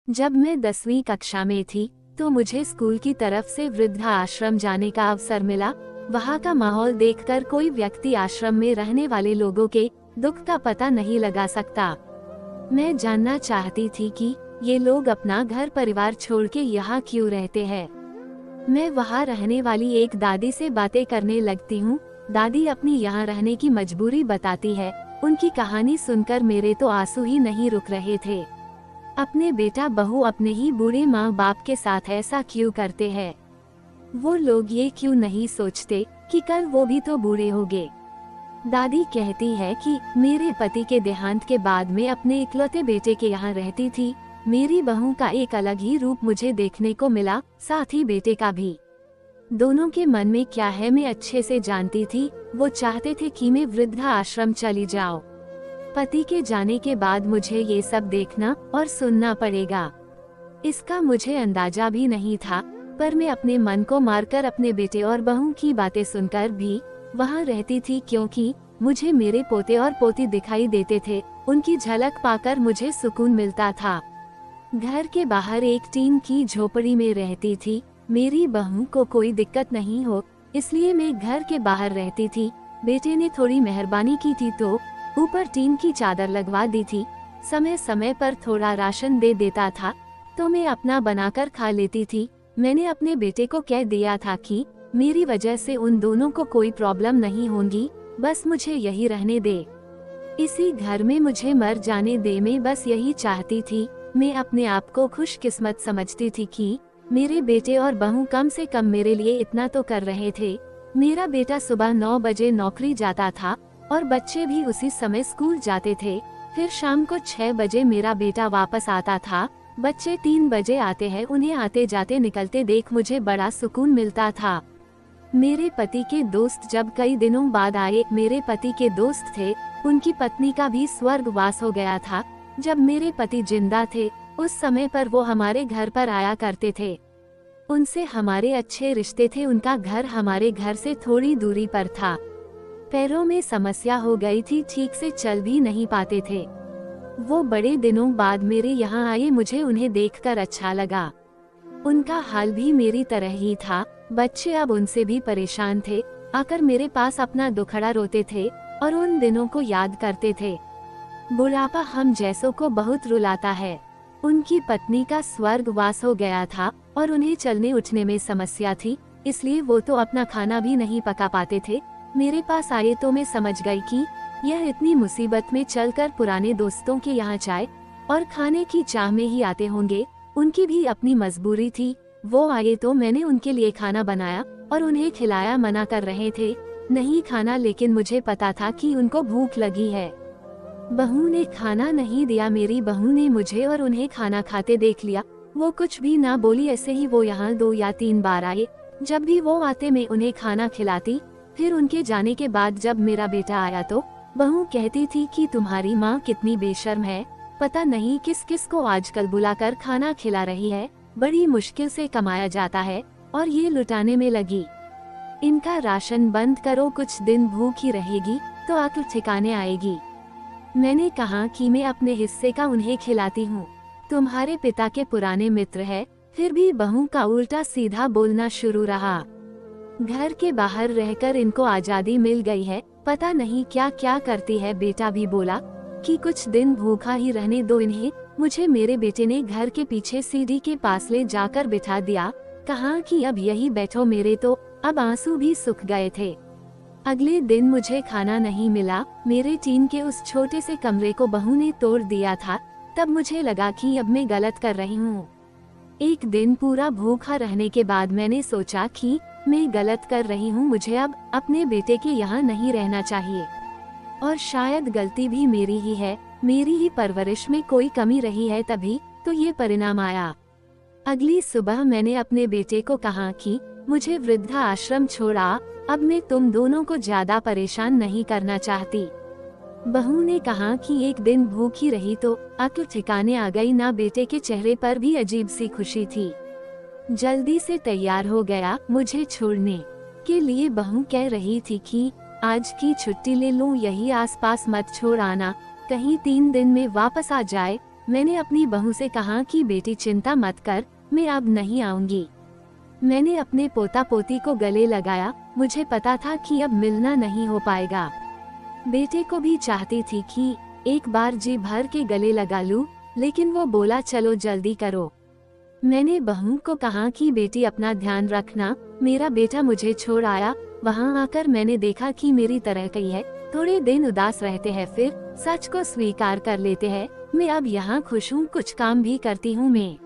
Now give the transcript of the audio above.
जब मैं 10वीं कक्षा में थी तो मुझे स्कूल की तरफ से वृद्धा आश्रम जाने का अवसर मिला। वहाँ का माहौल देखकर कोई व्यक्ति आश्रम में रहने वाले लोगों के दुख का पता नहीं लगा सकता। मैं जानना चाहती थी कि ये लोग अपना घर परिवार छोड़ के यहाँ क्यों रहते हैं। मैं वहाँ रहने वाली एक दादी से बातें करने लगती हूँ। दादी अपनी यहाँ रहने की मजबूरी बताती है। उनकी कहानी सुनकर मेरे तो आंसू ही नहीं रुक रहे थे। अपने बेटा बहू अपने ही बूढ़े माँ बाप के साथ ऐसा क्यों करते हैं? वो लोग ये क्यों नहीं सोचते कि कल वो भी तो बूढ़े होंगे। दादी कहती है कि मेरे पति के देहांत के बाद मैं अपने इकलौते बेटे के यहाँ रहती थी। मेरी बहू का एक अलग ही रूप मुझे देखने को मिला, साथ ही बेटे का भी। दोनों के मन में क्या है मैं अच्छे से जानती थी। वो चाहते थे कि मैं वृद्धा आश्रम चली जाऊं। पति के जाने के बाद मुझे ये सब देखना और सुनना पड़ेगा, इसका मुझे अंदाजा भी नहीं था। पर मैं अपने मन को मारकर अपने बेटे और बहू की बातें सुनकर भी वहाँ रहती थी, क्योंकि मुझे मेरे पोते और पोती दिखाई देते थे। उनकी झलक पाकर मुझे सुकून मिलता था। घर के बाहर एक टीन की झोपड़ी में रहती थी। मेरी बहू को कोई दिक्कत नहीं हो, इसलिए मैं घर के बाहर रहती थी। बेटे ने थोड़ी मेहरबानी की थी तो ऊपर टीन की चादर लगवा दी थी। समय समय पर थोड़ा राशन दे देता था तो मैं अपना बनाकर खा लेती थी। मैंने अपने बेटे को कह दिया था कि मेरी वजह से उन दोनों को कोई प्रॉब्लम नहीं होगी, बस मुझे यही रहने दे। इसी घर में मुझे मर जाने दे, मैं बस यही चाहती थी। मैं अपने आप को खुशकिस्मत समझती थी कि मेरे बेटे और बहू कम से कम मेरे लिए इतना तो कर रहे थे। मेरा बेटा सुबह 9 बजे नौकरी जाता था और बच्चे भी उसी समय स्कूल जाते थे। फिर शाम को 6 बजे मेरा बेटा वापस आता था। बच्चे 3 बजे आते हैं। उन्हें आते जाते निकलते देख मुझे बड़ा सुकून मिलता था। मेरे पति के दोस्त जब कई दिनों बाद आए, मेरे पति के दोस्त थे, उनकी पत्नी का भी स्वर्गवास हो गया था। जब मेरे पति जिंदा थे उस समय पर वो हमारे घर पर आया करते थे। उनसे हमारे अच्छे रिश्ते थे। उनका घर हमारे घर से थोड़ी दूरी पर था। पैरों में समस्या हो गई थी, ठीक से चल भी नहीं पाते थे। वो बड़े दिनों बाद मेरे यहाँ आए। मुझे उन्हें देखकर अच्छा लगा। उनका हाल भी मेरी तरह ही था। बच्चे अब उनसे भी परेशान थे। आकर मेरे पास अपना दुखड़ा रोते थे और उन दिनों को याद करते थे। बुढ़ापा हम जैसों को बहुत रुलाता है। उनकी पत्नी का स्वर्गवास हो गया था और उन्हें चलने उठने में समस्या थी, इसलिए वो तो अपना खाना भी नहीं पका पाते थे। मेरे पास आए तो मैं समझ गई कि यह इतनी मुसीबत में चलकर पुराने दोस्तों के यहाँ चाय और खाने की चाह में ही आते होंगे। उनकी भी अपनी मजबूरी थी। वो आए तो मैंने उनके लिए खाना बनाया और उन्हें खिलाया। मना कर रहे थे नहीं खाना, लेकिन मुझे पता था कि उनको भूख लगी है। बहू ने खाना नहीं दिया। मेरी बहू ने मुझे और उन्हें खाना खाते देख लिया। वो कुछ भी ना बोली। ऐसे ही वो यहाँ 2 या 3 बार आए। जब भी वो आते मैं उन्हें खाना खिलाती। फिर उनके जाने के बाद जब मेरा बेटा आया तो बहू कहती थी कि तुम्हारी माँ कितनी बेशर्म है, पता नहीं किस किस को आजकल बुलाकर खाना खिला रही है। बड़ी मुश्किल से कमाया जाता है और ये लुटाने में लगी। इनका राशन बंद करो, कुछ दिन भूख ही रहेगी तो अक्ल ठिकाने आएगी। मैंने कहा कि मैं अपने हिस्से का उन्हें खिलाती हूँ। तुम्हारे पिता के पुराने मित्र है। फिर भी बहू का उल्टा सीधा बोलना शुरू रहा। घर के बाहर रहकर इनको आजादी मिल गई है, पता नहीं क्या क्या करती है। बेटा भी बोला कि कुछ दिन भूखा ही रहने दो इन्हें। मुझे मेरे बेटे ने घर के पीछे सीढ़ी के पास ले जाकर बिठा दिया। कहा कि अब यही बैठो। मेरे तो अब आंसू भी सूख गए थे। अगले दिन मुझे खाना नहीं मिला। मेरे टीन के उस छोटे से कमरे को बहू ने तोड़ दिया था। तब मुझे लगा कि अब मैं गलत कर रही हूँ। एक दिन पूरा भूखा रहने के बाद मैंने सोचा कि मैं गलत कर रही हूँ। मुझे अब अपने बेटे के यहाँ नहीं रहना चाहिए और शायद गलती भी मेरी ही है। मेरी ही परवरिश में कोई कमी रही है, तभी तो ये परिणाम आया। अगली सुबह मैंने अपने बेटे को कहा कि मुझे वृद्धा आश्रम छोड़ा, अब मैं तुम दोनों को ज्यादा परेशान नहीं करना चाहती। बहू ने कहा कि एक दिन भूखी रही तो अक्ल ठिकाने आ गई ना। बेटे के चेहरे पर भी अजीब सी खुशी थी। जल्दी से तैयार हो गया मुझे छोड़ने के लिए। बहू कह रही थी कि आज की छुट्टी ले लूं, यही आसपास मत छोड़ आना, कहीं 3 दिन में वापस आ जाए। मैंने अपनी बहू से कहा कि बेटी चिंता मत कर, मैं अब नहीं आऊंगी। मैंने अपने पोता पोती को गले लगाया, मुझे पता था कि अब मिलना नहीं हो पाएगा। बेटे को भी चाहती थी कि एक बार जी भर के गले लगा लूं, लेकिन वो बोला चलो जल्दी करो। मैंने बहू को कहा कि बेटी अपना ध्यान रखना, मेरा बेटा मुझे छोड़ आया। वहाँ आकर मैंने देखा कि मेरी तरह कई है, थोड़े दिन उदास रहते हैं फिर सच को स्वीकार कर लेते हैं। मैं अब यहाँ खुश हूँ, कुछ काम भी करती हूँ मैं।